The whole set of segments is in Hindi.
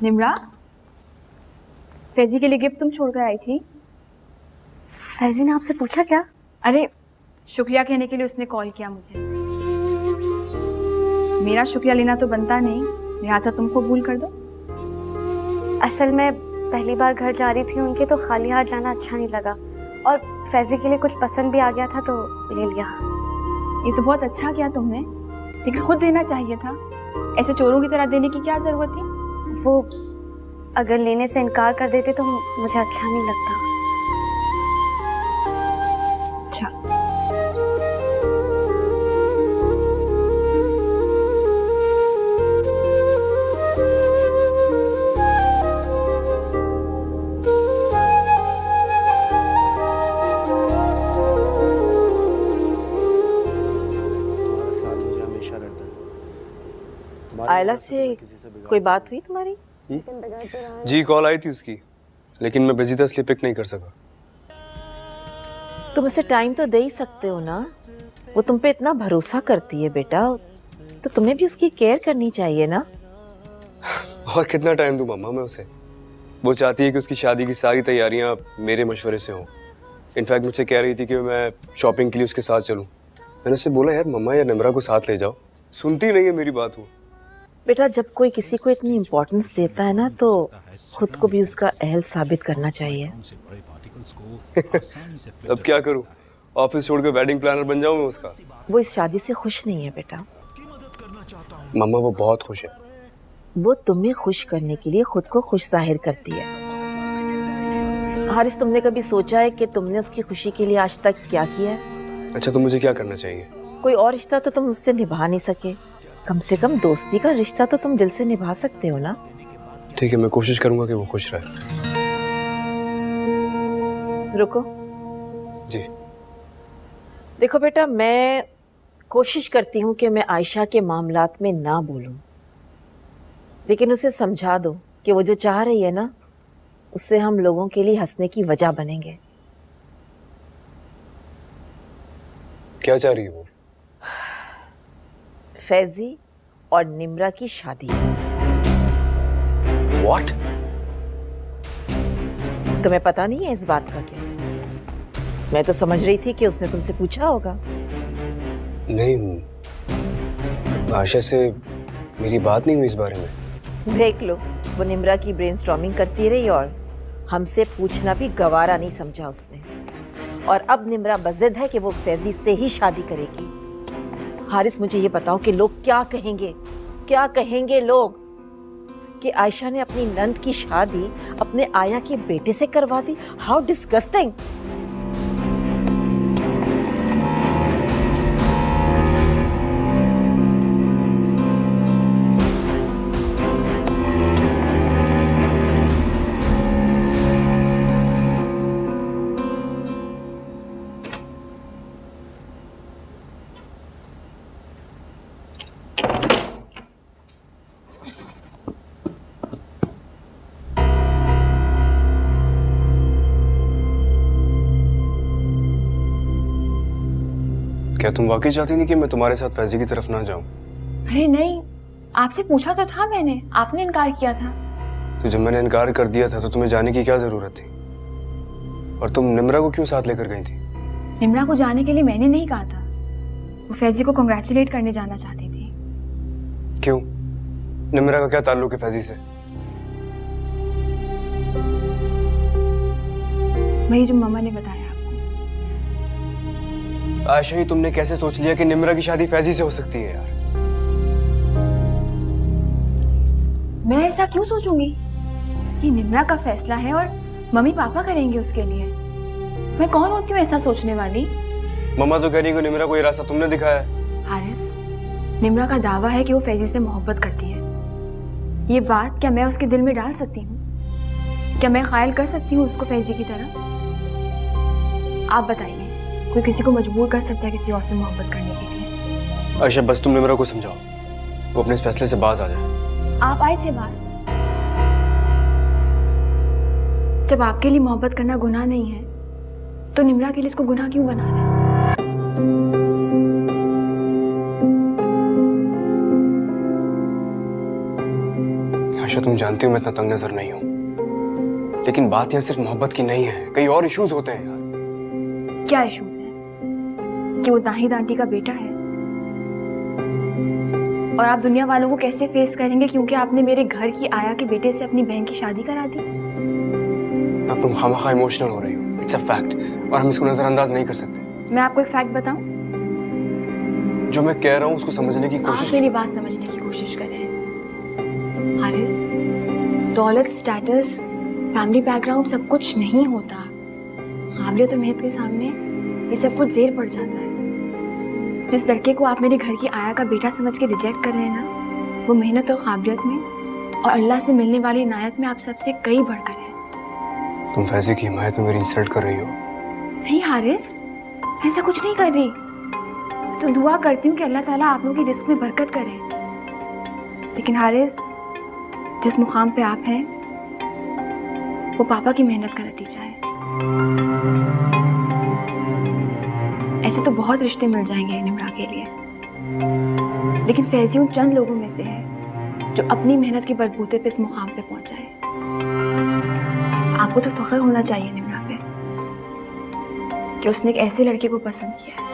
निम्रा, फैजी के लिए गिफ्ट तुम छोड़ कर आई थी। फैजी ने आपसे पूछा क्या? अरे शुक्रिया कहने के लिए उसने कॉल किया मुझे। मेरा शुक्रिया लेना तो बनता नहीं, लिहाजा तुम कबूल कर दो। असल में पहली बार घर जा रही थी उनके, तो खाली हाथ जाना अच्छा नहीं लगा, और फैजी के लिए कुछ पसंद भी आ गया था तो ले लिया। ये तो बहुत अच्छा किया तुमने, लेकिन खुद देना चाहिए था। ऐसे चोरों की तरह देने की क्या जरूरत थी? वो अगर लेने से इनकार कर देते तो मुझे अच्छा नहीं लगता। अच्छा, आयला से कोई बात हुई तुम्हारी? जी कॉल आई थी उसकी, लेकिन मैं बिजी था इसलिए पिक नहीं कर सका। तुम उसे टाइम तो दे ही सकते हो ना, वो तुम पे इतना भरोसा करती है बेटा, तो तुम्हें भी उसकी केयर करनी चाहिए ना। और कितना टाइम दूं मम्मा मैं उसे? वो चाहती है कि उसकी शादी की सारी तैयारियां मेरे मशवरे से हों। इनफैक्ट मुझसे कह रही थी कि मैं शॉपिंग के लिए उसके साथ चलूं। मैंने उससे बोला यार मम्मा या निम्रा को साथ ले जाओ, सुनती नहीं है मेरी बात। वो बेटा जब कोई किसी को इतनी इम्पोर्टेंस देता है ना, तो खुद को भी उसका अहल साबित करना चाहिए। अब क्या करूं, ऑफिस छोड़कर वेडिंग प्लानर बन जाऊं मैं उसका? वो इस शादी से खुश नहीं है बेटा। मम्मा वो बहुत खुश है। वो तुम्हें खुश करने के लिए खुद को खुश जाहिर करती है। हारिस, तुमने कभी सोचा है कि तुमने उसकी खुशी के लिए आज तक क्या किया है? अच्छा तो मुझे क्या करना चाहिए? कोई और रिश्ता तो तुम मुझसे निभा नहीं सके, कम से कम दोस्ती का रिश्ता तो तुम दिल से निभा सकते हो ना। ठीक है, मैं कोशिश करूंगा कि वो खुश रहे। रुको। जी। देखो बेटा, मैं कोशिश करती हूँ कि मैं आयशा के मामलात में ना बोलूं, लेकिन उसे समझा दो कि वो जो चाह रही है ना, उससे हम लोगों के लिए हंसने की वजह बनेंगे। क्या चाह रही है वो? फैजी और निम्रा की शादी। What? तुम्हें पता नहीं है इस बात का क्या? मैं तो समझ रही थी कि उसने तुमसे पूछा होगा। नहीं, आशा से मेरी बात नहीं हुई इस बारे में। देख लो, वो निम्रा की ब्रेनस्टॉर्मिंग करती रही और हमसे पूछना भी गवारा नहीं समझा उसने। और अब निम्रा बज़िद है कि वो फैजी से ही शादी करेगी। हारिस, मुझे ये बताओ कि लोग क्या कहेंगे लोग कि आयशा ने अपनी नंद की शादी अपने आया के बेटे से करवा दी। How disgusting. क्या तुम वाकई चाहती नहीं कि मैं तुम्हारे साथ फैजी की तरफ ना जाऊं? अरे नहीं, आपसे पूछा तो था मैंने, आपने इनकार किया था। तो जब मैंने इनकार कर दिया था तो तुम्हें जाने की क्या जरूरत थी? और तुम निम्रा को क्यों साथ लेकर गई थी? निम्रा को जाने के लिए मैंने नहीं कहा था, वो फैजी को कांग्रेचुलेट करने जाना चाहती थी। क्यों? निम्रा का क्या ताल्लुक है फैजी से? वही जो मम्मा ने बताया आपको। आयशा, ही तुमने कैसे सोच लिया कि निम्रा की शादी फैजी से हो सकती है यार? मैं ऐसा क्यों सोचूंगी? ये निम्रा का फैसला है और मम्मी पापा करेंगे उसके लिए। मैं कौन होती हूँ ऐसा सोचने वाली? मम्मा तो कह रही है कि निम्रा को ये रास्ता तुमने दिखाया है। हारिस, निम्रा का दावा है कि वो फैजी से मोहब्बत करती है। ये बात क्या मैं उसके दिल में डाल सकती हूँ? क्या मैं ख्याल कर सकती हूँ उसको फैजी की तरह? आप बताइए, कोई किसी को मजबूर कर सकता है किसी और से मोहब्बत करने के लिए? आयशा बस तुम निम्रा को समझाओ, वो अपने इस फैसले से बाज आ जाए। आप आए थे बात। जब आपके लिए मोहब्बत करना गुनाह नहीं है, तो निम्रा के लिए इसको गुनाह क्यों बना रहे हैं? आयशा तुम जानती हो मैं इतना तंग नजर नहीं हूँ, लेकिन बात यहाँ सिर्फ मोहब्बत की नहीं है, कई और इश्यूज होते हैं यार। क्या इश्यूज हैं कि वो दाहिद आंटी का बेटा है, और आप दुनिया वालों को कैसे फेस करेंगे क्योंकि आपने मेरे घर की आया के बेटे से अपनी बहन की शादी करा दी? आप तुम खामखा इमोशनल हो रही हो, इट्स अ फैक्ट, और हम इसको नजरअंदाज नहीं कर सकते। मैं आपको एक फैक्ट बताऊं? जो मैं कह रहा हूँ उसको समझने की आप कोशिश। मेरी बात समझने की कोशिश करें हारिस। दौलत, स्टेटस, फैमिली बैकग्राउंड सब कुछ नहीं होता। काबिलियत और मेहनत के सामने ये सब कुछ ज़ेर पड़ जाता है। जिस लड़के को आप मेरे घर की आया का बेटा समझ के रिजेक्ट कर रहे हैं ना, वो मेहनत और काबिलियत में और अल्लाह से मिलने वाली इनायत में आप सबसे कई बढ़कर है। तुम फैजी की हिमायत में मेरी इंसल्ट कर रही हो। नहीं हारिस, मैं ऐसा कुछ नहीं कर रही। तो दुआ करती हूँ कि अल्लाह ताला आप लोगों की रिस्क में बरकत करे। लेकिन हारिस, जिस मुकाम पे आप हैं वो पापा की मेहनत का नतीजा है। ऐसे तो बहुत रिश्ते मिल जाएंगे निम्रा के लिए, लेकिन फैजी उन चंद लोगों में से है जो अपनी मेहनत के बलबूते पे इस मुकाम पे पहुंचा है। आपको तो फख्र होना चाहिए निम्रा पे कि उसने एक ऐसे लड़के को पसंद किया है।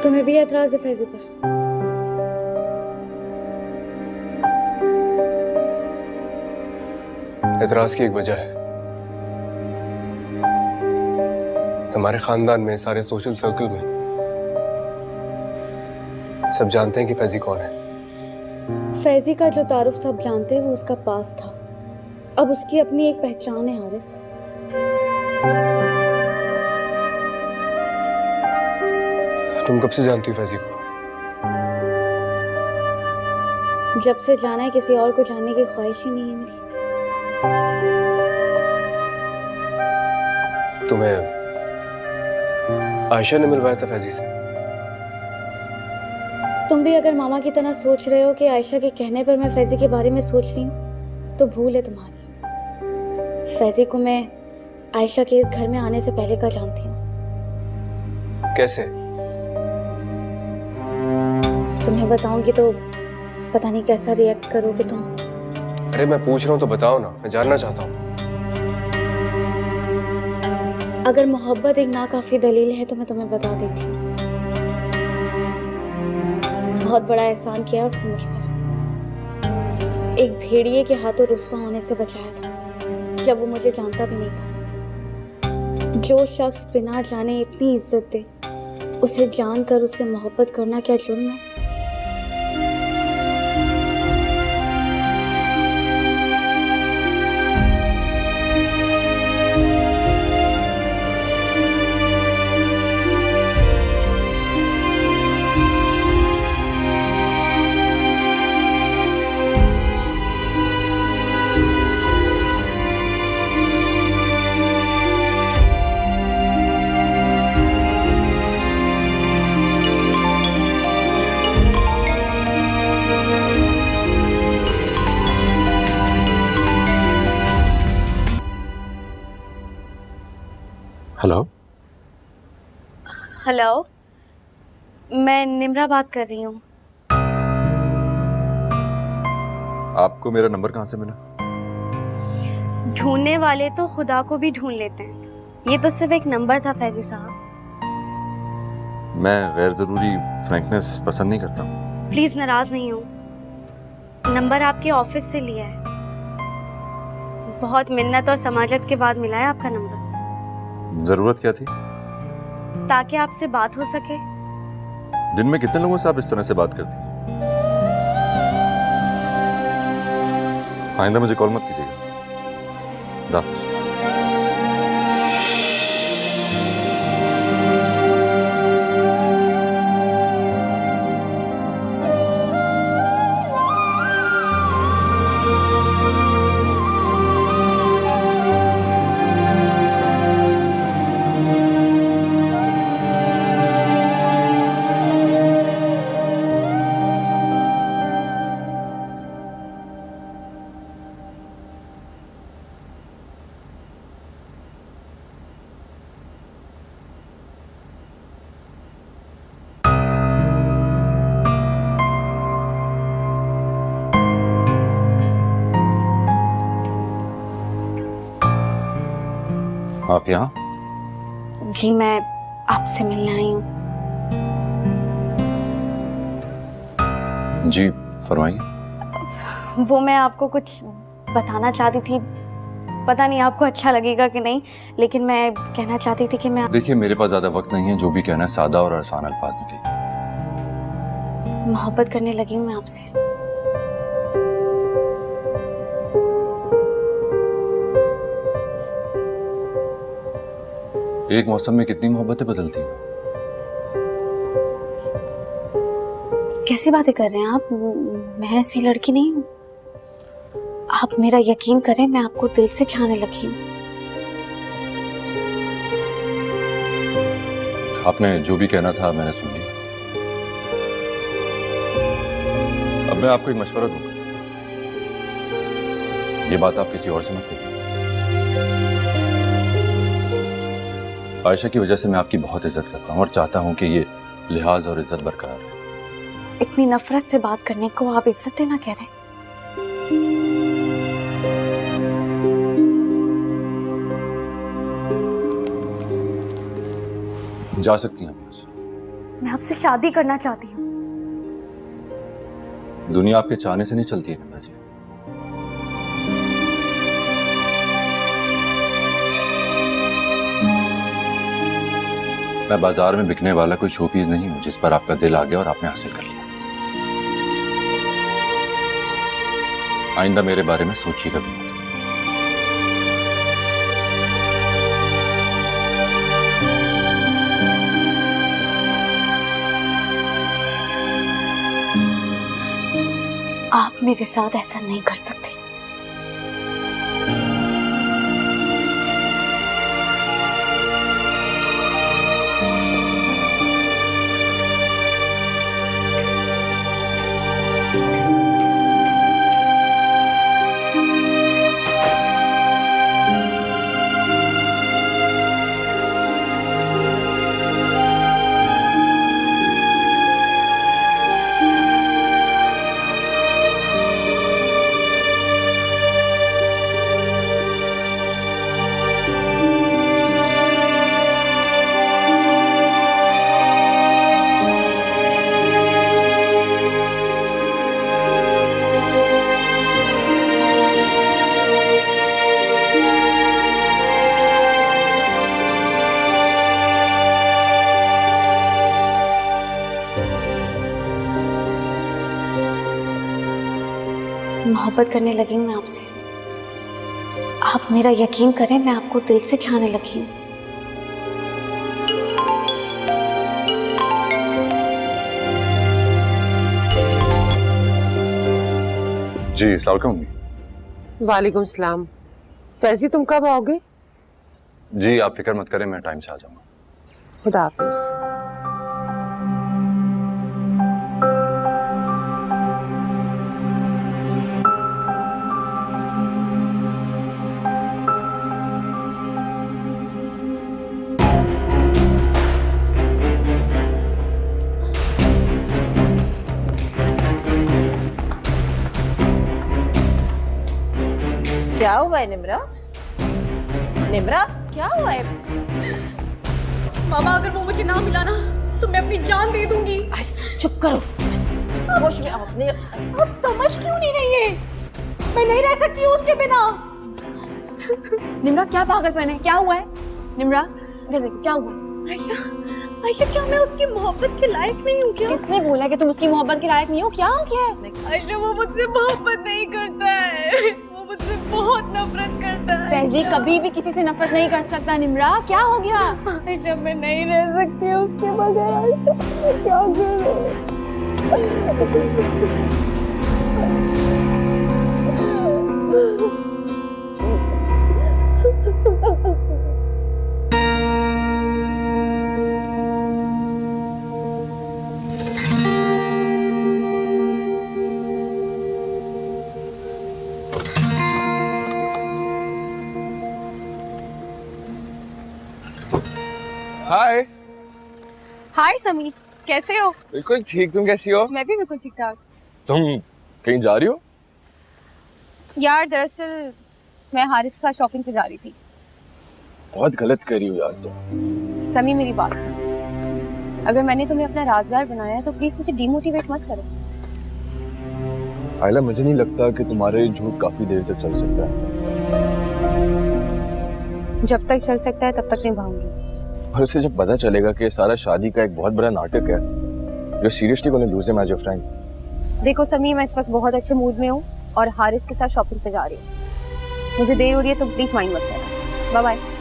तुम्हें भी एतराज है फैजी पर? एतराज की एक वजह है। हमारे खानदान में, सारे सोशल सर्कल में सब जानते हैं कि फैजी कौन है। फैजी का जो तारुफ सब जानते हैं वो उसका पास था, अब उसकी अपनी एक पहचान है हारिस। तुम कब से जानती हो फैजी को? जब से जाना है, किसी और को जानने की ख्वाहिश ही नहीं है मेरी। तुम्हें आयशा ने मिलवाया था फैजी से? तुम भी अगर मामा की तरह सोच रहे हो कि आयशा के कहने पर मैं फैजी के बारे में सोच रही हूँ तो भूल है तुम्हारी। फैजी को मैं आयशा के इस घर में आने से पहले का जानती हूँ। कैसे? तुम्हें बताऊंगी तो पता नहीं कैसा रिएक्ट करोगे तुम। अरे मैं पूछ रहा हूँ तो बताओ ना, मैं जानना चाहता हूँ। अगर मोहब्बत एक नाकाफी दलील है तो मैं तुम्हें बता देती हूँ। बहुत बड़ा एहसान किया उसने मुझ पर। एक भेड़िए के हाथों रुस्वा होने से बचाया था जब वो मुझे जानता भी नहीं था। जो शख्स बिना जाने इतनी इज्जत दे, उसे जानकर उससे मोहब्बत करना क्या जुर्म है? हेलो। हेलो, मैं निम्रा बात कर रही हूँ। आपको मेरा नंबर कहाँ से मिला? ढूंढने वाले तो खुदा को भी ढूंढ लेते हैं। ये तो सिर्फ एक नंबर था फैजी साहब। मैं गैर जरूरी फ्रैंकनेस पसंद नहीं करता। प्लीज नाराज नहीं हो। नंबर आपके ऑफिस से लिया है। बहुत मिन्नत और समाजत के बाद मिला है आपका नंबर। जरूरत क्या थी? ताकि आपसे बात हो सके। दिन में कितने लोगों से आप इस तरह से बात करती हैं? आइंदा मुझे कॉल मत कीजिएगा। खुदा हाफिज़। आप यहाँ? जी मैं आपसे मिलने आई हूँ। जी फरमाइए। वो मैं आपको कुछ बताना चाहती थी, पता नहीं आपको अच्छा लगेगा कि नहीं, लेकिन मैं कहना चाहती थी कि मैं देखिए मेरे पास ज्यादा वक्त नहीं है, जो भी कहना है सादा और आसान अल्फाज में कहिए। मोहब्बत करने लगी हूँ मैं आपसे। एक मौसम में कितनी मोहब्बतें बदलती हैं। कैसी बातें कर रहे हैं आप? मैं ऐसी लड़की नहीं हूँ। आप मेरा यकीन करें, मैं आपको दिल से चाहने लगी हूँ। आपने जो भी कहना था मैंने सुन लिया। अब मैं आपको एक मशवरा दूंगा, ये बात आप किसी और से मत करिए। आयशा की वजह से मैं आपकी बहुत इज्जत करता हूँ और चाहता हूँ कि ये लिहाज और इज्जत बरकरार रहे। इतनी नफरत से बात करने को आप इज्जत देना कह रहे हैं? जा सकती हैं आप यहाँ से। मैं आपसे शादी करना चाहती हूँ। दुनिया आपके चाहने से नहीं चलती है निम्रा जी। मैं बाजार में बिकने वाला कोई शोपीस नहीं हूं जिस पर आपका दिल आ गया और आपने हासिल कर लिया। आइंदा मेरे बारे में सोचिएगा भी मत। आप मेरे साथ ऐसा नहीं कर सकते। मोहब्बत करने लगी हूँ मैं आपसे। आप मेरा यकीन करें, मैं आपको दिल से चाहने लगी हूँ। जी अस्सलाम वालेकुम। वालेकुम सलाम। फैजी तुम कब आओगे? जी आप फिक्र मत करें, मैं टाइम से आ जाऊंगा। खुदा हाफिज। क्या हुआ है निम्रा? निम्रा क्या हुआ है? मामा अगर वो मुझे ना मिला ना तो मैं अपनी जान दे दूंगी। चुप करो, होश में आओ अपने। आप समझ क्यों नहीं रही है? मैं नहीं रह सकती हूँ उसके बिना। निम्रा क्या पागलपन है? क्या हुआ है निम्रा? इधर देखो क्या हुआ? आयशा, आयशा, क्या मैं उसकी मोहब्बत के लायक नहीं हूँ क्या? किसने बोला कि तुम उसकी मोहब्बत के लायक नहीं हो? क्या हो गया है? आयशा, वो मुझसे मोहब्बत नहीं करता है, वो मुझसे बहुत नफरत करता है। फैजी कभी भी किसी से नफरत नहीं कर सकता। निम्रा, क्या हो गया? आयशा, मैं नहीं रह सकती उसके बगैर। आयशा, मैं क्या करूँ? हाय। हाय समी, कैसे हो? बिल्कुल ठीक, तुम कैसी हो? मैं भी बिल्कुल ठीक ठाक। तुम कहीं जा रही हो? यार दरअसल मैं हारिस के साथ शॉपिंग पे जा रही थी। बहुत गलत कर रही हो यार तुम। समी मेरी बात सुनो, अगर मैंने तुम्हें अपना राजदार बनाया है तो प्लीज मुझे डिमोटिवेट मत करो। आयला, मुझे नहीं लगता कि तुम्हारे झूठ काफी देर तक चल सकता है। जब तक चल सकता है तब तक निभाऊंगी। और उसे जब पता चलेगा कि सारा शादी का एक बहुत बड़ा नाटक है, you're seriously gonna lose him as your friend. देखो समी, मैं इस वक्त बहुत अच्छे मूड में हूँ और हारिस के साथ शॉपिंग पे जा रही हूँ। मुझे देर हो रही है तो प्लीज माइंड मत करना। Bye bye.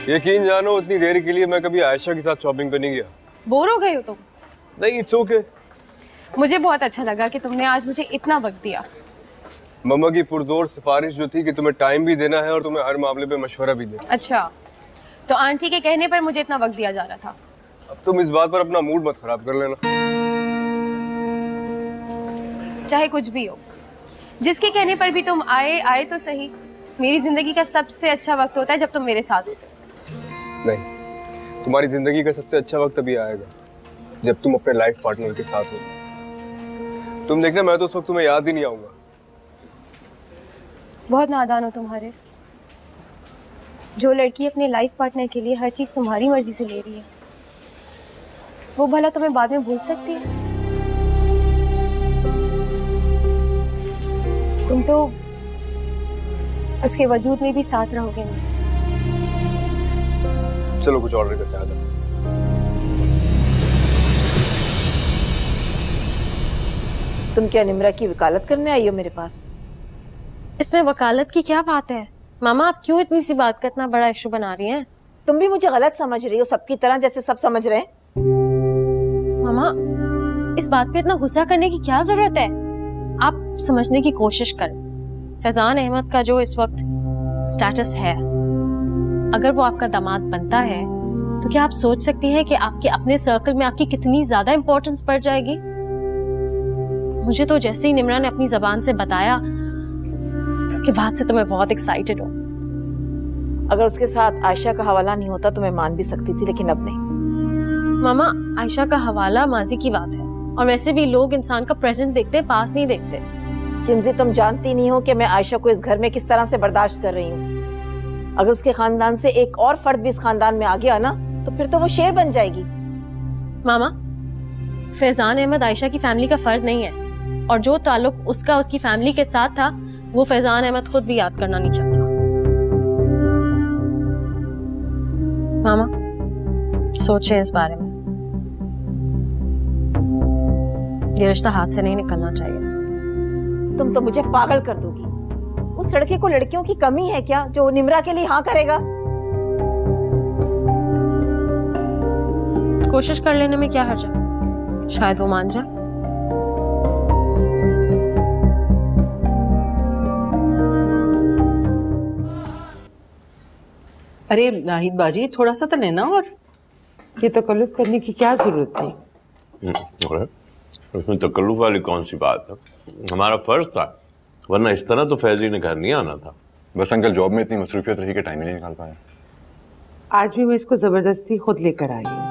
यकीन जानो, उतनी देर के लिए मैं कभी आयशा के साथ शॉपिंग पे नहीं गया। बोर हो गए हो तुम? नहीं, इट्स ओके। मुझे बहुत अच्छा लगा कि तुमने आज मुझे इतना वक्त दिया। मम्मा की पुरजोर सिफारिश जो थी कि तुम्हें टाइम भी देना है और तुम्हें हर मामले पे मशवरा भी देना। अच्छा, तो आंटी के कहने पर मुझे इतना वक्त दिया जा रहा था। अब तुम इस बात पर अपना मूड मत खराब कर लेना। चाहे कुछ भी हो, जिसके कहने पर भी तुम आए तो सही। मेरी जिंदगी का सबसे अच्छा वक्त होता है जब तुम मेरे साथ होते हो। नहीं, तुम्हारी जिंदगी का सबसे अच्छा वक्त अभी आएगा जब तुम अपने लाइफ पार्टनर के साथ हो। तुम देखना, मैं तो उस वक्त तुम्हें याद ही नहीं आऊंगा। बहुत नादान हो तुम हारिस। जो लड़की अपने लाइफ पार्टनर के लिए हर चीज तुम्हारी मर्जी से ले रही है, वो भला तुम्हें बाद में भूल सकती है? तुम तो उसके वजूद में भी साथ रहोगे नहीं। चलो कुछ ऑर्डर करते हैं। तुम क्या निम्रा की वकालत करने आई हो मेरे पास? इसमें वकालत की क्या बात है? मामा, आप क्यों इतनी सी बात का इतना बड़ा इशू बना रही हैं? तुम भी मुझे गलत समझ रही हो सबकी तरह, जैसे सब समझ रहे हैं। मामा, इस बात पे इतना गुस्सा करने की क्या जरूरत है? आप समझने की कोशिश करें। फैजान अहमद का जो इस वक्त स्टेटस है, अगर वो आपका दामाद बनता है तो क्या आप सोच सकती हैं कि आपके अपने सर्कल में आपकी कितनी ज्यादा इंपॉर्टेंस बढ़ जाएगी? मुझे तो जैसे ही निम्रा ने अपनी जबान से बताया, उसके बाद से तो मैं बहुत एक्साइटेड हूँ। अगर उसके साथ आयशा का हवाला नहीं होता तो मैं मान भी सकती थी, लेकिन अब नहीं। मामा, आयशा का हवाला माजी की बात है, और वैसे भी लोग इंसान का प्रेजेंट देखते हैं, पास नहीं देखते। किंजी, तुम जानती नहीं हो कि मैं आयशा को इस घर में किस तरह से बर्दाश्त कर रही हूँ। अगर उसके खानदान से एक और फर्द भी इस खानदान में आ गया ना, तो फिर तो वो शेर बन जाएगी। मामा, फैजान अहमद आयशा की फैमिली का फर्द नहीं है, और जो ताल्लुक उसका उसकी फैमिली के साथ था वो फैजान अहमद खुद भी याद करना नहीं चाहता। मामा, सोचें इस बारे में। ये रिश्ता हाथ से नहीं निकलना चाहिए। तुम तो मुझे पागल कर दोगी। उस लड़के को लड़कियों की कमी है क्या जो निम्रा के लिए हाँ करेगा? कोशिश कर लेने में क्या हर्ज है, शायद वो मान जाए। अरे नाहिद बाजी, थोड़ा सा तो लेना। और ये तकल्लुफ करने की क्या जरूरत थी? अरे इसमें तकल्लुफ वाली कौन सी बात है? हमारा फर्ज था, वरना इस तरह तो फैजी ने घर नहीं आना था। बस अंकल जॉब में इतनी मसरूफियत रही कि टाइम ही नहीं निकाल पाया। आज भी मैं इसको जबरदस्ती खुद लेकर आई हूँ।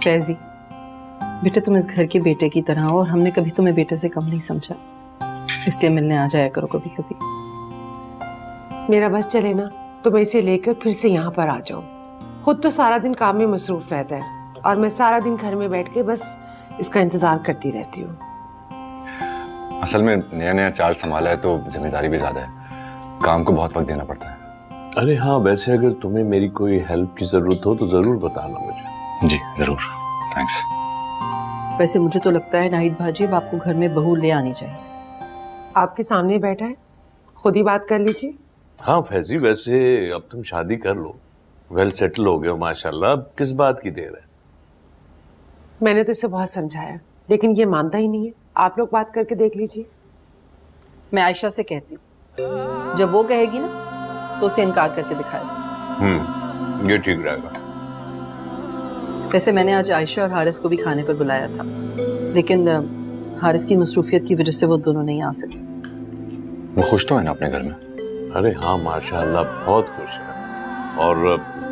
फैजी बेटे, तुम इस घर के बेटे की तरह हो और हमने कभी तुम्हें बेटे से कम नहीं समझा, इसलिए मिलने आ जाया करो कभी कभी। मेरा बस चले ना तो मैं इसे लेकर फिर से यहाँ पर आ जाऊँ। खुद तो सारा दिन काम में मसरूफ रहता है और मैं सारा दिन घर में बैठ के बस इसका इंतजार करती रहती हूँ। असल में नया नया चार्ज संभाला है तो जिम्मेदारी भी ज्यादा है, काम को बहुत वक्त देना पड़ता है। अरे हाँ, वैसे अगर तुम्हें मेरी कोई हेल्प की जरूरत हो तो जरूर बताना मुझे। जी जरूर, थैंक्स। वैसे मुझे तो लगता है नाहिद भाजी, अब आपको घर में बहू ले आनी चाहिए। आपके सामने बैठा है, खुद ही बात कर लीजिए। हाँ फैजी, वैसे अब तुम शादी कर लो, वेल सेटल हो गए हो माशाल्लाह, अब किस बात की देर है? मैंने तो इसे बहुत समझाया लेकिन ये मानता ही नहीं है। आप लोग बात करके देख लीजिए। मैं आयशा से कहती हूँ, जब वो कहेगी ना तो उसे इनकार करके दिखाएगा। ये ठीक रहेगा। वैसे मैंने आज आयशा और हारिस को भी खाने पर बुलाया था, लेकिन हारिस की मसरूफियत की वजह से वो दोनों नहीं आ सके। वो खुश तो है ना अपने घर में? अरे हाँ माशाल्लाह, बहुत खुश है, और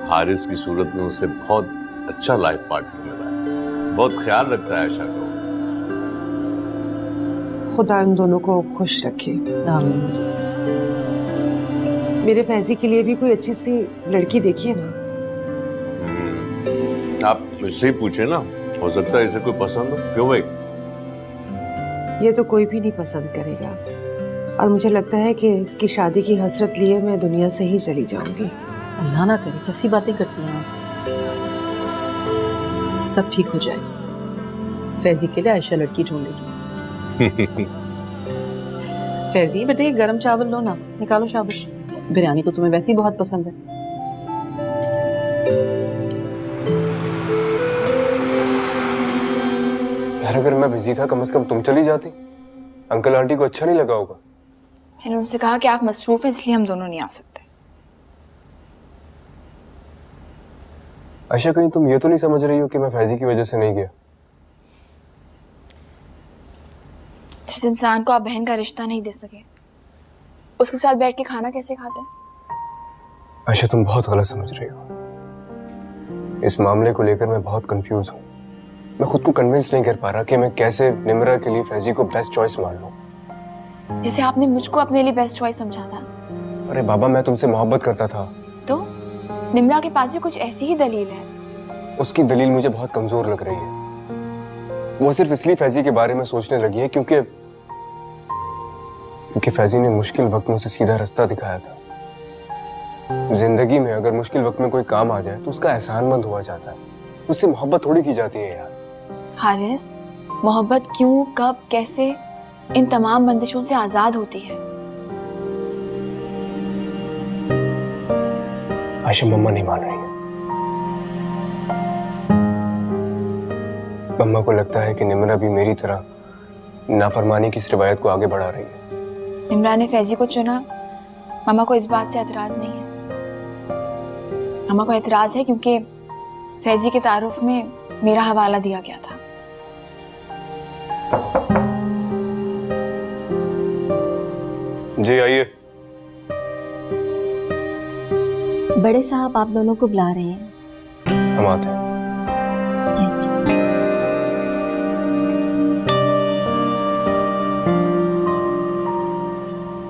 हारिस की सूरत में उसे बहुत अच्छा लाइफ पार्टनर मिला है, बहुत ख्याल रखता है आयशा को। खुदा इन दोनों को खुश रखे। मेरे फैजी के लिए भी कोई अच्छी सी लड़की देखिए ना। आप मुझसे ही पूछे ना, हो सकता है इसे कोई पसंद हो। क्यों भाई? ये तो कोई भी नहीं पसंद करेगा, और मुझे लगता है कि इसकी शादी की हसरत लिए मैं दुनिया से ही चली जाऊंगी। अल्लाह ना करे, कैसी बातें करती हैं आप। सब ठीक हो जाए, फैजी के लिए आयशा लड़की ढूंढेगी। फैजी बेटे, गरम चावल लो ना, निकालो शाबाश। बिरयानी तो तुम्हें वैसे ही बहुत पसंद है। यार अगर मैं बिजी था कम से कम तुम चली जाती, अंकल आंटी को अच्छा नहीं लगा होगा। मैंने उनसे कहा कि आप मसरूफ हैं इसलिए हम दोनों नहीं आ सकते। आयशा, कहीं तुम ये तो नहीं समझ रही हो कि मैं फैजी की वजह से नहीं गया? जिस इंसान को आप बहन का रिश्ता नहीं दे सके, उसके साथ बैठ के खाना कैसे खाते हैं? आयशा, तुम बहुत गलत समझ रही हो। इस मामले को लेकर मैं बहुत कंफ्यूज हूँ। मैं खुद को कन्विंस नहीं कर पा रहा कि मैं कैसे निम्रा के लिए फैजी को बेस्ट चॉइस मान लूं। जैसे आपने मुझको अपने लिए बेस्ट चॉइस समझा था। अरे बाबा, मैं तुमसे मोहब्बत करता था। तो निम्रा के पास भी कुछ ऐसी ही दलील है। उसकी दलील मुझे बहुत कमजोर लग रही है। वो सिर्फ इसलिए फैजी के बारे में सोचने लगी है क्योंकि फैजी ने मुश्किल वक्त में उसे सीधा रास्ता दिखाया था। जिंदगी में अगर मुश्किल वक्त में कोई काम आ जाए तो उसका एहसानमंद हुआ जाता है, उससे मोहब्बत थोड़ी की जाती है यार। हारिस, मोहब्बत क्यों, कब, कैसे, इन तमाम बंदिशों से आजाद होती है। आयशा, मम्मा नहीं मान रही है। मम्मा को लगता है कि निम्रा भी मेरी तरह नाफरमानी की इस रिवायत को आगे बढ़ा रही है। निम्रा ने फैजी को चुना, मम्मा को इस बात से एतराज नहीं है। मम्मा को एतराज है क्योंकि फैजी के तारुफ में मेरा हवाला दिया गया था। जी आइए। बड़े साहब आप दोनों को बुला रहे हैं। हम आते हैं। जी जी।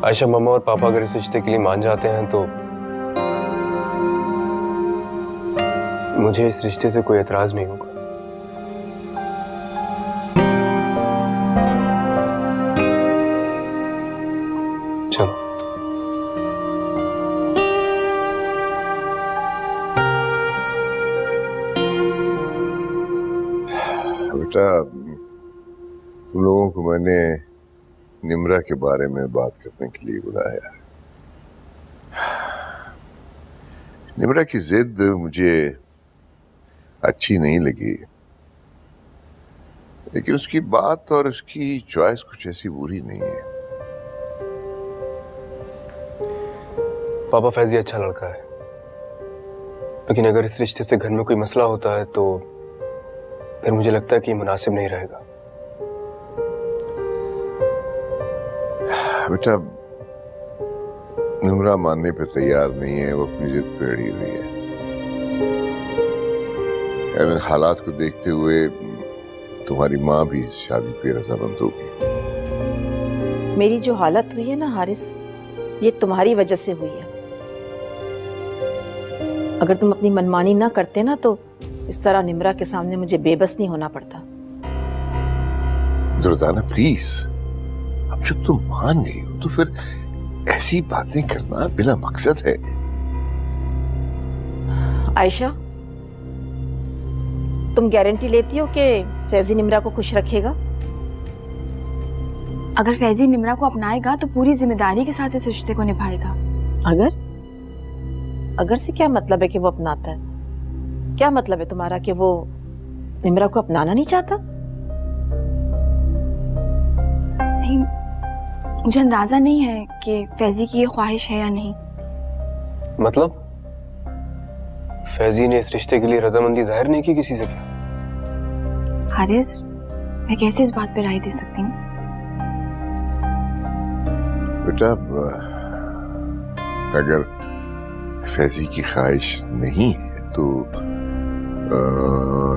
आयशा, मम्मा और पापा अगर इस रिश्ते के लिए मान जाते हैं तो मुझे इस रिश्ते से कोई एतराज नहीं होगा। चलो। बेटा, तुम लोगों को मैंने निम्रा के बारे में बात करने के लिए बुलाया। निम्रा की जिद मुझे अच्छी नहीं लगी, लेकिन उसकी बात और उसकी चॉइस कुछ ऐसी बुरी नहीं है। पापा, फैजी अच्छा लड़का है, लेकिन अगर इस रिश्ते से घर में कोई मसला होता है तो फिर मुझे लगता है कि ये मुनासिब नहीं रहेगा। बेटा, निम्रा मानने पे तैयार नहीं है, वो अपनी जिद पे अड़ी हुई है। यानी हालात को देखते हुए तुम्हारी माँ भी इस शादी पे रजामंद होगी। मेरी जो हालत हुई है ना हारिस, ये तुम्हारी वजह से हुई है। अगर तुम अपनी मनमानी ना करते ना तो इस तरह निम्रा के सामने मुझे बेबस नहीं होना पड़ता। दुर्दाना प्लीज, अब जब तुम मान गई हो तो फिर ऐसी बातें करना बिना मकसद है। आयशा, तुम गारंटी लेती हो कि फैजी निम्रा को खुश रखेगा? अगर फैजी निम्रा को अपनाएगा तो पूरी जिम्मेदारी के साथ इस रिश्ते को निभाएगा। अगर से क्या मतलब है कि वो अपनाता है? क्या मतलब है तुम्हारा कि वो निम्रा को अपनाना नहीं चाहता? नहीं, मुझे अंदाजा नहीं है कि फैजी की ये ख्वाहिश है या नहीं। मतलब फैजी ने इस रिश्ते के लिए रजामंदी जाहिर नहीं की किसी से? क्या हारिस, मैं कैसे इस बात पे राय दे सकती हूँ? बेटा, अगर फैजी की ख्वाहिश नहीं है तो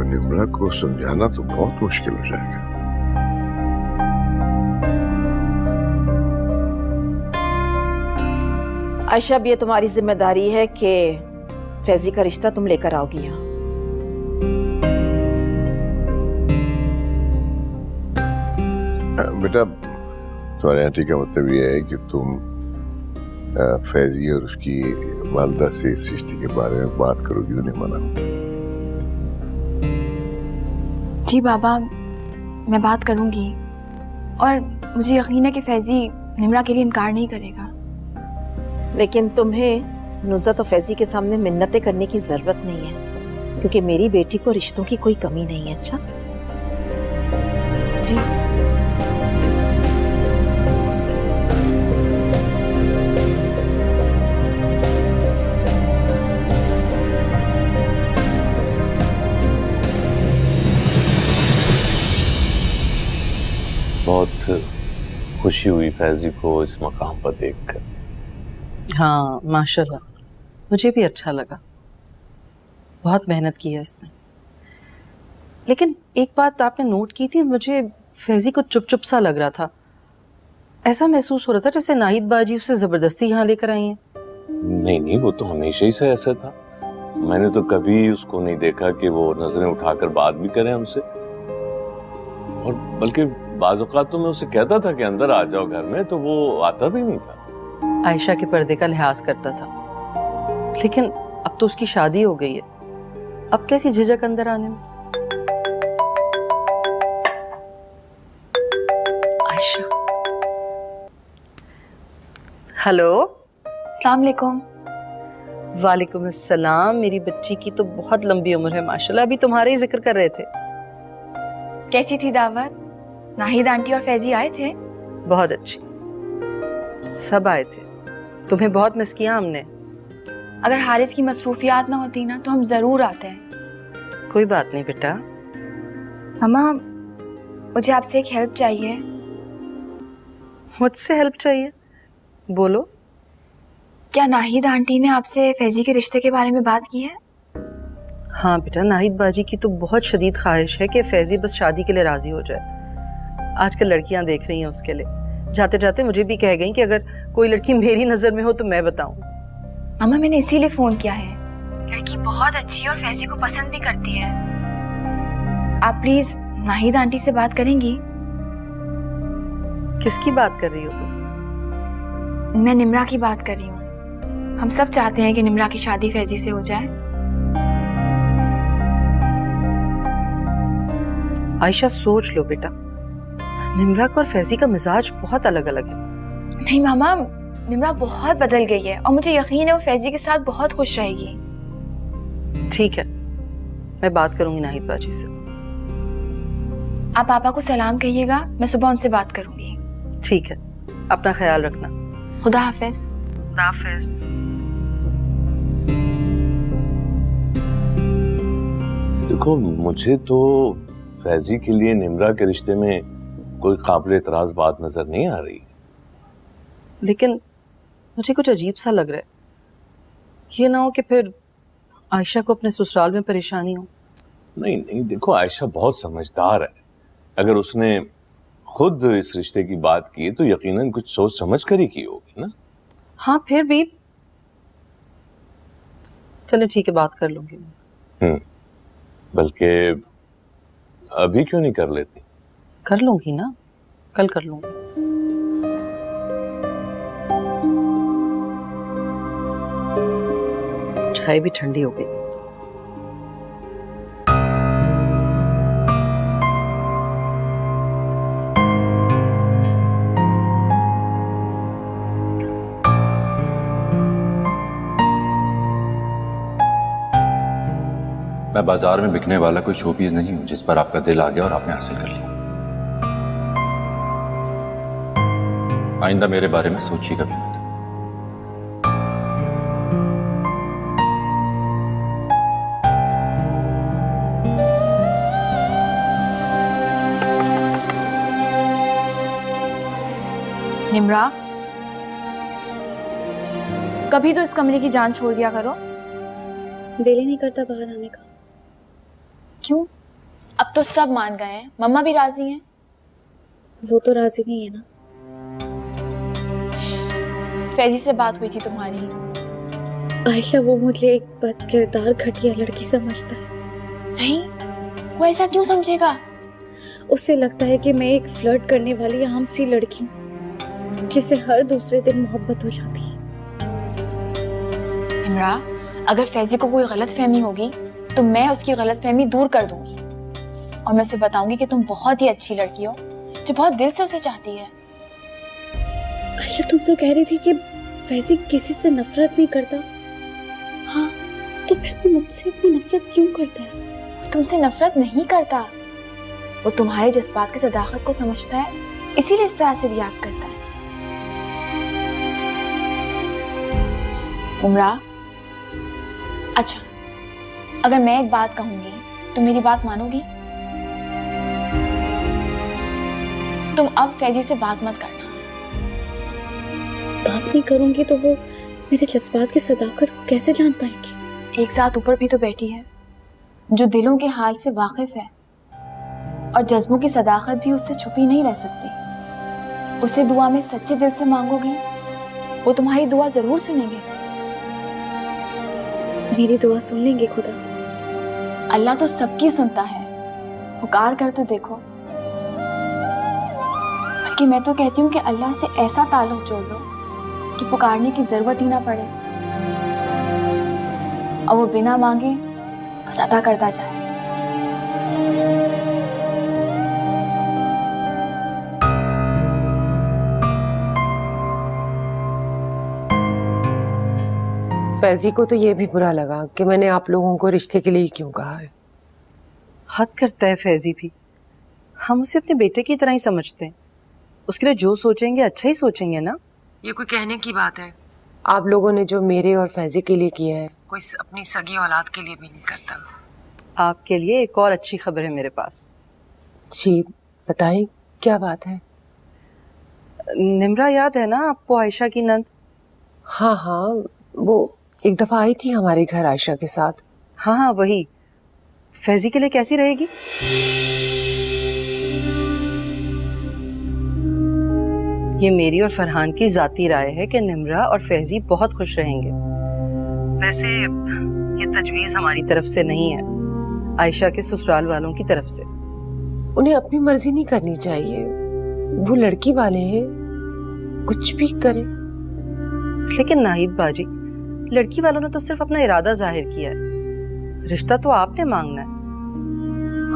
निम्रा को समझाना तो बहुत मुश्किल हो जाएगा। आयशा, अब ये तुम्हारी जिम्मेदारी है कि फैजी का रिश्ता तुम लेकर आओगी यहाँ। बेटा, तुम्हारे आंटी का मतलब ये है कि तुम फैजी और उसकी वालदा से इस रिश्ते के बारे में बात करोगी, उन्हें मनाओगी। जी बाबा, मैं बात करूंगी और मुझे यकीन है कि फैजी निम्रा के लिए इनकार नहीं करेगा। लेकिन तुम्हें नुज़रत और फैजी के सामने मिन्नतें करने की जरूरत नहीं है, क्योंकि मेरी बेटी को रिश्तों की कोई कमी नहीं है। अच्छा जी। बहुत खुशी हुई फैजी को इस मकाम पर देखकर। हाँ माशाल्लाह, मुझे भी अच्छा लगा। बहुत मेहनत की है इसने। लेकिन एक बात आपने नोट की थी, मुझे फैजी को चुप चुप सा लग रहा था। ऐसा महसूस हो रहा था जैसे नाहिद बाजी उसे जबरदस्ती यहाँ लेकर आई हैं। नहीं नहीं, वो तो हमेशा ही से ऐसा था। मैंने तो कभी उसको नहीं देखा कि वो नजरें उठाकर बात भी करे हमसे। और बल्कि बाज़ औक़ात तो मैं उसे कहता था कि अंदर आ जाओ घर में, तो वो आता भी नहीं था। आयशा के पर्दे का लिहाज करता था, लेकिन अब तो उसकी शादी हो गई है, अब कैसी झिझक अंदर आने में। आयशा, हेलो। अस्सलाम वालेकुम। वालेकुम अस्सलाम। मेरी बच्ची की तो बहुत लंबी उम्र है माशाल्लाह। अभी तुम्हारे ही जिक्र कर रहे थे। कैसी थी दावत? नाहिद आंटी और फैजी आए थे? बहुत अच्छी, सब आए थे। तुम्हें बहुत मिस किया हमने। अगर हारिस की मसरूफियात ना होती ना तो हम जरूर आते हैं। कोई बात नहीं बेटा। मम्मा, मुझे आपसे एक हेल्प चाहिए। मुझसे हेल्प चाहिए? बोलो। क्या नाहिद आंटी ने आपसे फैजी के रिश्ते के बारे में बात की है? हाँ बेटा, नाहिद बाजी की तो बहुत शदीद ख्वाहिश है कि फैजी बस शादी के लिए राजी हो जाए। आजकल लड़कियां देख रही हैं उसके लिए, जाते जाते मुझे भी कह गई कि अगर कोई लड़की मेरी नजर में हो तो मैं बताऊं। मामा मैंने इसीलिए फोन किया है, लड़की बहुत अच्छी है और फैजी को पसंद भी करती है। आप प्लीज नाहिद आंटी से बात करेंगी? किसकी बात कर रही हो तुम? मैं निम्रा की बात कर रही हूँ। हम सब चाहते हैं कि निम्रा की शादी फैजी से हो जाए। आयशा सोच लो बेटा, निम्रा का और फैजी का मिजाज बहुत अलग अलग है। नहीं मामा, निम्रा बहुत बदल गई है और मुझे यकीन है वो फैजी के साथ बहुत खुश रहेगी। ठीक है, मैं बात करूंगी नाहिद बाजी से। आप पापा को सलाम कहिएगा, मैं सुबह उनसे बात करूंगी। ठीक है, अपना ख्याल रखना। खुदा हाफिज। खुदा हाफिज। देखो, मुझे तो फैजी के लिए निम्रा के रिश्ते में कोई काबिल एतराज बात नजर नहीं आ रही, लेकिन मुझे कुछ अजीब सा लग रहा है। ये ना हो कि फिर आयशा को अपने ससुराल में परेशानी हो। नहीं नहीं, देखो आयशा बहुत समझदार है। अगर उसने खुद इस रिश्ते की बात की तो यकीनन कुछ सोच समझ कर ही की होगी ना। हाँ फिर भी चलो ठीक है, बात कर लूंगी। बल्कि अभी क्यों नहीं कर लेती? कर लूंगी ना, कल कर लूंगी। चाय भी ठंडी हो गई। मैं बाजार में बिकने वाला कोई शो पीस नहीं हूं जिस पर आपका दिल आ गया और आपने हासिल कर लिया। आइंदा मेरे बारे में सोचिएगा भी मत। निम्रा, कभी तो इस कमरे की जान छोड़ दिया करो। दिल ही नहीं करता बाहर आने का। क्यों? अब तो सब मान गए हैं, मम्मा भी राजी हैं। वो तो राजी नहीं है ना। फैजी से बात हुई थी तुम्हारी? आयशा वो मुझे एक बद किरदार घटिया लड़की समझता है। नहीं, वो ऐसा क्यों समझेगा? उसे लगता है कि मैं एक फ्लर्ट करने वाली आम सी लड़की हूँ जिसे हर दूसरे दिन मोहब्बत हो जाती है। निम्रा, अगर फैजी को कोई गलत फहमी होगी तो मैं उसकी गलत फहमी दूर कर दूंगी और मैं उसे बताऊंगी कि तुम बहुत ही अच्छी लड़की हो जो बहुत दिल से उसे चाहती है। आयशा, तुम तो कह रही थी कि फैजी किसी से नफरत नहीं करता। हाँ, तो फिर वो मुझसे इतनी नफरत क्यों करता है? वो तुमसे नफरत नहीं करता, वो तुम्हारे जज्बात की सदाकत को समझता है, इसीलिए इस तरह से रिएक्ट करता है। उमरा, अच्छा, अगर मैं एक बात कहूंगी तो मेरी बात मानोगी? तुम अब फैजी से बात मत करना। बात नहीं करूंगी तो वो मेरे जज्बात की सदाकत को कैसे जान पाएंगे? एक साथ ऊपर भी तो बैठी है जो दिलों के हाल से वाकिफ है और जज्बों की सदाकत भी उससे छुपी नहीं रह सकती। उसे दुआ में सच्चे दिल से मांगोगी, वो तुम्हारी दुआ जरूर सुनेंगे। मेरी दुआ सुन लेंगे खुदा? अल्लाह तो सबकी सुनता है, पुकार कर तो देखो। बल्कि मैं तो कहती हूँ कि अल्लाह से ऐसा ताल्लुक जोड़ लो कि पुकारने की जरूरत ही ना पड़े और वो बिना मांगे बस अता करता जाए। फैजी को तो ये भी बुरा लगा कि मैंने आप लोगों को रिश्ते के लिए क्यों कहा है। हद करता है फैजी भी। हम उसे अपने बेटे की तरह ही समझते हैं। उसके लिए जो सोचेंगे अच्छा ही सोचेंगे ना। ये कोई कहने की बात है? आप लोगों ने जो मेरे और फैजी के लिए किया है कोई अपनी सगी औलाद के लिए भी नहीं करता। आपके लिए एक और अच्छी खबर है मेरे पास। जी बताएं, क्या बात है? निम्रा याद है ना आपको, आयशा की नंद? हाँ हाँ, वो एक दफा आई थी हमारे घर आयशा के साथ। हाँ हाँ वही। फैजी के लिए कैसी रहेगी? ये मेरी और फरहान की जाती राय है कि निम्रा और फैजी बहुत खुश रहेंगे। वैसे ये तजवीज हमारी तरफ से नहीं है, आयशा के ससुराल वालों की तरफ से। उन्हें अपनी मर्जी नहीं करनी चाहिए, वो लड़की वाले हैं, कुछ भी करे। लेकिन नाहिद बाजी, लड़की वालों ने तो सिर्फ अपना इरादा जाहिर किया है, रिश्ता तो आपने मांगना है।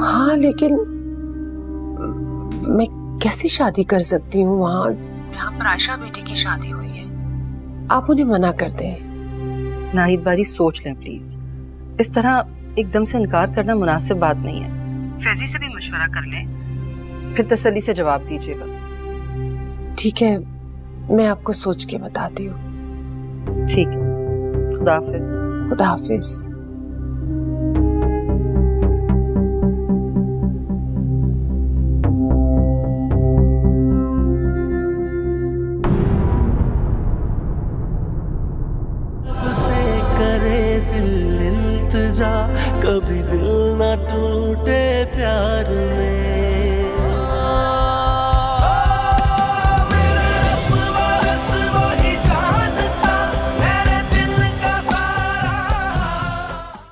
हाँ लेकिन मैं कैसे शादी कर सकती हूँ? वहाँ यहाँ पर आयशा बेटी की शादी हुई है, आप उन्हें मना कर दें। नाहिद बाजी सोच लें प्लीज, इस तरह एकदम से इनकार करना मुनासिब बात नहीं है। फैजी से भी मशवरा कर लें, फिर तसल्ली से जवाब दीजिएगा। ठीक है, मैं आपको सोच के बताती हूँ। ठीक है, खुदा हाफिज। खुदा हाफिज। कभी दिल ना टूटे प्यार में।